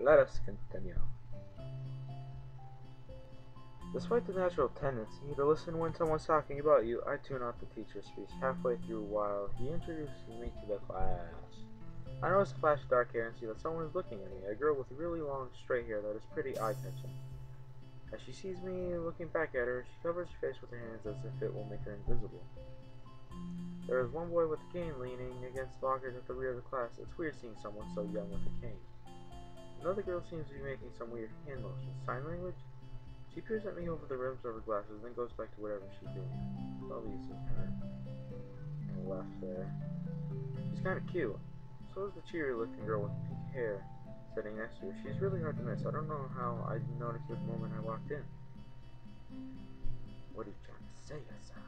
Let us continue. Despite the natural tendency to listen when someone's talking about you, I tune out the teacher's speech halfway through while he introduces me to the class. I notice a flash of dark hair and see that someone is looking at me, a girl with really long, straight hair that is pretty eye-catching. As she sees me looking back at her, she covers her face with her hands as if it will make her invisible. There is one boy with a cane leaning against lockers at the rear of the class. It's weird seeing someone so young with a cane. Another girl seems to be making some weird hand motions. Sign language? She peers at me over the rims of her glasses, then goes back to whatever she's doing. Probably using her. And left there. She's kind of cute. So is the cheery-looking girl with pink hair sitting next to her. She's really hard to miss. I don't know how I didn't notice her the moment I walked in. What are you trying to say, Asa?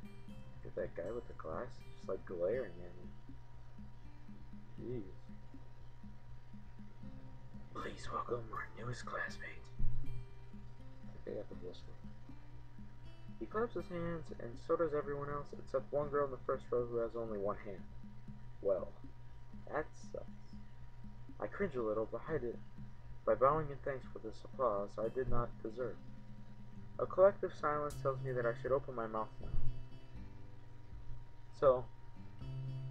Look at that guy with the glasses, just like glaring at me. Jeez. Please welcome our newest classmate. I think I got the blister. He claps his hands, and so does everyone else, except one girl in the first row who has only one hand. Well, that sucks. I cringe a little, but hide it by bowing in thanks for this applause I did not deserve. A collective silence tells me that I should open my mouth now. So,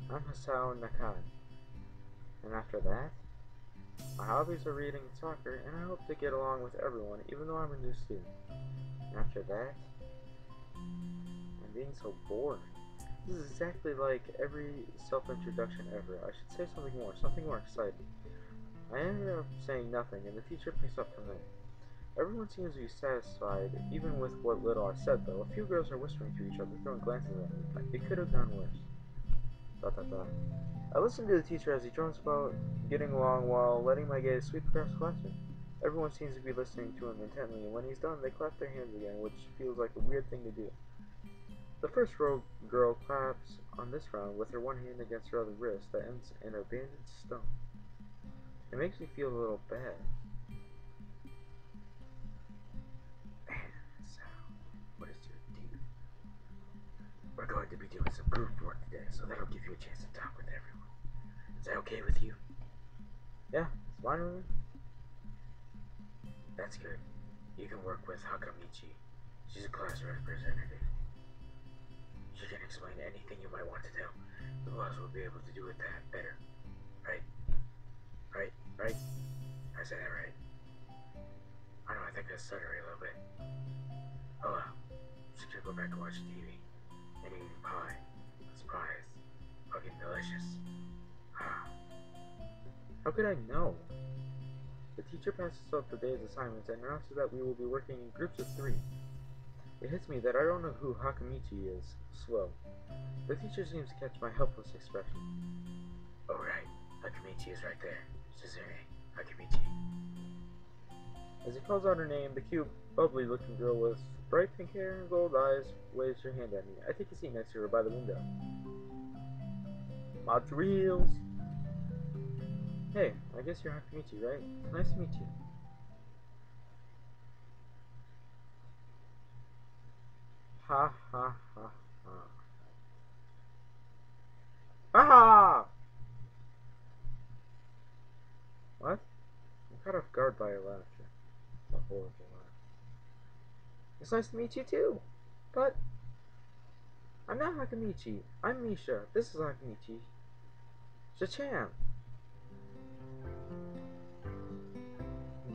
I'm Hasao Nakai. And after that, my hobbies are reading and soccer, and I hope to get along with everyone, even though I'm a new student. And after that, I'm being so bored. This is exactly like every self-introduction ever. I should say something more exciting. I ended up saying nothing, and the teacher picks up from there. Everyone seems to be satisfied, even with what little I said, though. A few girls are whispering to each other, throwing glances at me. It could have gone worse. ... I listen to the teacher as he drones about getting along while letting my gaze sweep across the classroom. Everyone seems to be listening to him intently, and when he's done, they clap their hands again, which feels like a weird thing to do. The first row girl claps on this round with her one hand against her other wrist that ends in a banded stump. It makes me feel a little bad. So, what is your deal? We're going to be doing some group work today, so that'll give you a chance to talk with everyone. Is that okay with you? Yeah, it's fine with me. That's good. You can work with Hakamichi. She's a class representative. She can explain anything you might want to know. The boss will be able to do it that better. Right? Right? I said that right. I know, I think I stuttered a little bit. Oh well. Just gonna go back and watch TV. And eating pie. Surprise. Fucking delicious. How could I know? The teacher passes out the day's assignments and announces that we will be working in groups of 3. It hits me that I don't know who Hakamichi is. Slow. The teacher seems to catch my helpless expression. Oh right, Hakamichi is right there. Shizune, Hakamichi. As he calls out her name, the cute, bubbly-looking girl with bright pink hair and gold eyes waves her hand at me. I take a seat next to her by the window. Lots of reels. Hey, I guess you're Hakamichi, right? Nice to meet you. Ha ha ha ha. Ah! What? I'm caught off guard by your laughter. A horrible laugh. It's nice to meet you too. But I'm not Hakamichi. I'm Misha. This is Hakamichi. Shachan.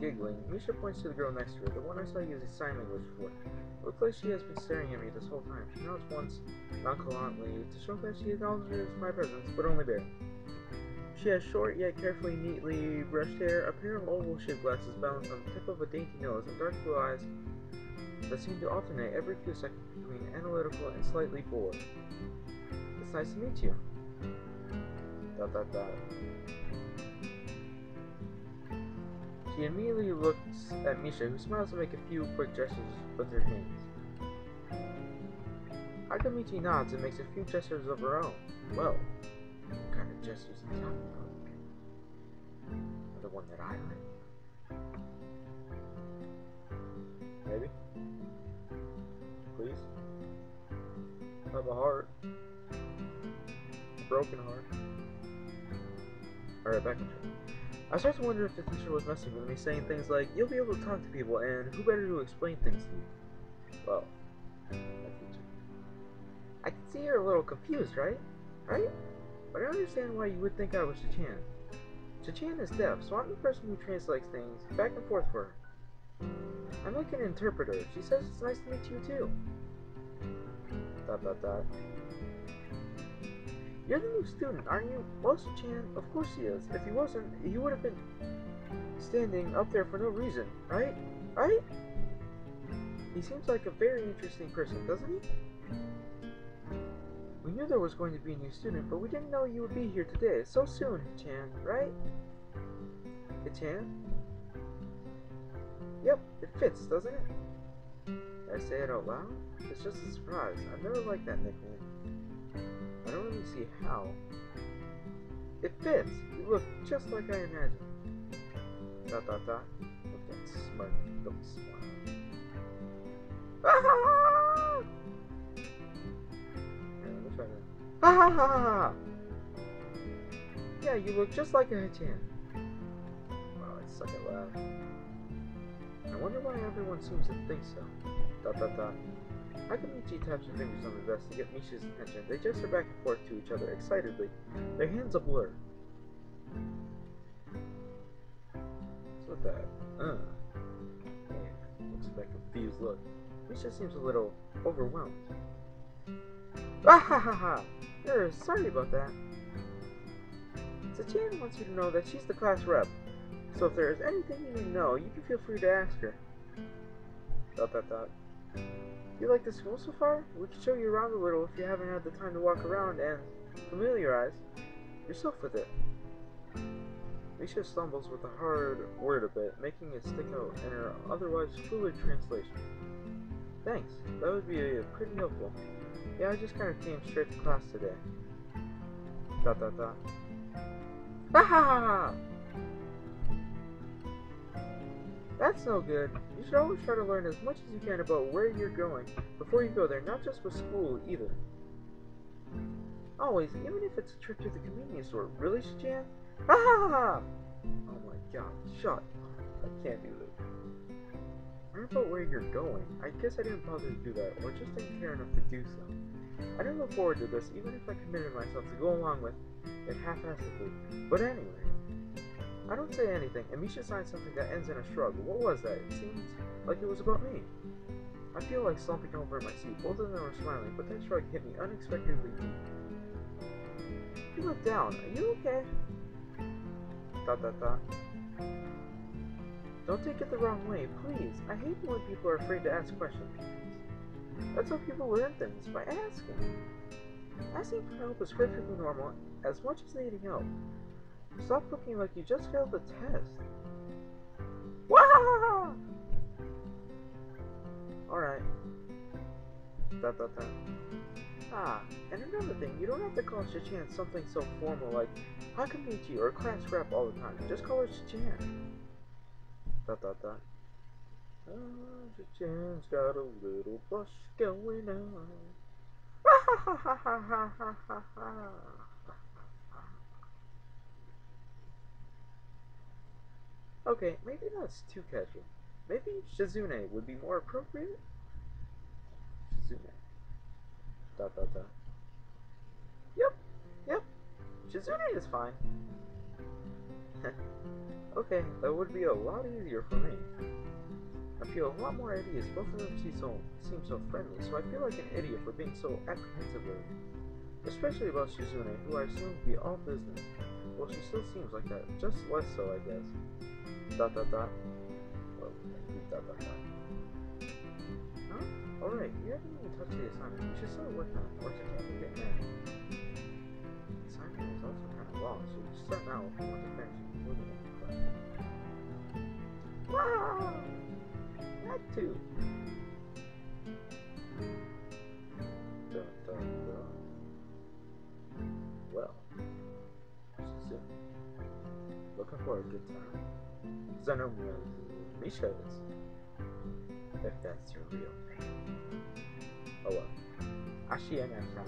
Giggling, Misha points to the girl next to her, the one I saw using sign language before. It looks like she has been staring at me this whole time. She nods once, nonchalantly, to show that she acknowledges my presence, but only barely. She has short yet carefully, neatly brushed hair, a pair of oval-shaped glasses balanced on the tip of a dainty nose, and dark blue eyes that seem to alternate every few seconds between analytical and slightly bored. It's nice to meet you. ... She immediately looks at Misha, who smiles to make a few quick gestures with her hands. Hakamichi nods and makes a few gestures of her own. Well, what kind of gestures are you talking about? The one that I like? Maybe? Please? I have a heart. A broken heart. Alright, back in track. I start to wonder if the teacher was messing with me, saying things like, "You'll be able to talk to people, and who better to explain things to you?" Well, that teacher. I can see you're a little confused, right? Right? But I understand why you would think I was Chichan. Chichan is deaf, so I'm the person who translates things back and forth for her. I'm like an interpreter. She says it's nice to meet you too. ... You're the new student, aren't you? Well, Chichan, of course he is. If he wasn't, he would have been standing up there for no reason, right? Right? He seems like a very interesting person, doesn't he? We knew there was going to be a new student, but we didn't know you would be here today. So soon, Chan, right? Chan? Yep, it fits, doesn't it? Did I say it out loud? It's just a surprise. I've never liked that nickname. I don't really see how. It fits! You look just like I imagined. ... Look that smart, don't smile. Ah! Ha ha ha ha! Yeah, you look just like a Hachan. Wow, I suck at laughing. I wonder why everyone seems to think so. ... How come Michi taps her fingers on the desk to get Misha's attention? They gesture back and forth to each other excitedly, their hands a blur. What's with that? Man, looks like a confused look. Misha seems a little overwhelmed. Ah ha ha ha! Sorry about that. Sachin wants you to know that she's the class rep, so if there is anything you need to know, you can feel free to ask her. ... You like the school so far? We can show you around a little if you haven't had the time to walk around and familiarize yourself with it. Misha stumbles with a hard word a bit, making it stick out in her otherwise fluid translation. Thanks, that would be pretty helpful. Yeah, I just kind of came straight to class today. ... Ah ha ha ha! That's no good. You should always try to learn as much as you can about where you're going before you go there, not just with school either. Always, even if it's a trip to the convenience store. Really, Shijan? Ha ha ha! Oh my god, shut up. I can't do this. Learn about where you're going. I guess I didn't bother to do that, or just didn't care enough to do so. I didn't look forward to this, even if I committed myself to go along with it half-assedly. But anyway, I don't say anything, and Misha signed something that ends in a shrug. What was that? It seems like it was about me. I feel like slumping over in my seat. Both of them were smiling, but that shrug hit me unexpectedly deep. You look down. Are you okay? ... Don't take it the wrong way, please. I hate when people are afraid to ask questions. That's how people learn things, by asking. Asking for help is perfectly normal, as much as needing help. Stop looking like you just failed the test. Wah! Alright. ... Ah, and another thing, you don't have to call Shichan something so formal like Hakamichi or class rep all the time. Just call her Shichan. ... Shichan's got a little blush going on. Okay, maybe that's too casual. Maybe Shizune would be more appropriate? Shizune. ... Yep. Shizune is fine. Okay, that would be a lot easier for me. I feel a lot more at ease. Both of them seem so friendly, so I feel like an idiot for being so apprehensive of them. Especially about Shizune, who I assume to be all business. Well, she still seems like that, just less so, I guess. ... Well, huh? Alright, you haven't even touched the assignment. You should start working on it, or you can't get mad. The assignment is also kind of long, so you should start now if you want to finish it before the end of the class. Wow! That too. Well, soon. Looking for a good time. Because I know Misha is. If that's your real name. Oh well. Ashi and Afra.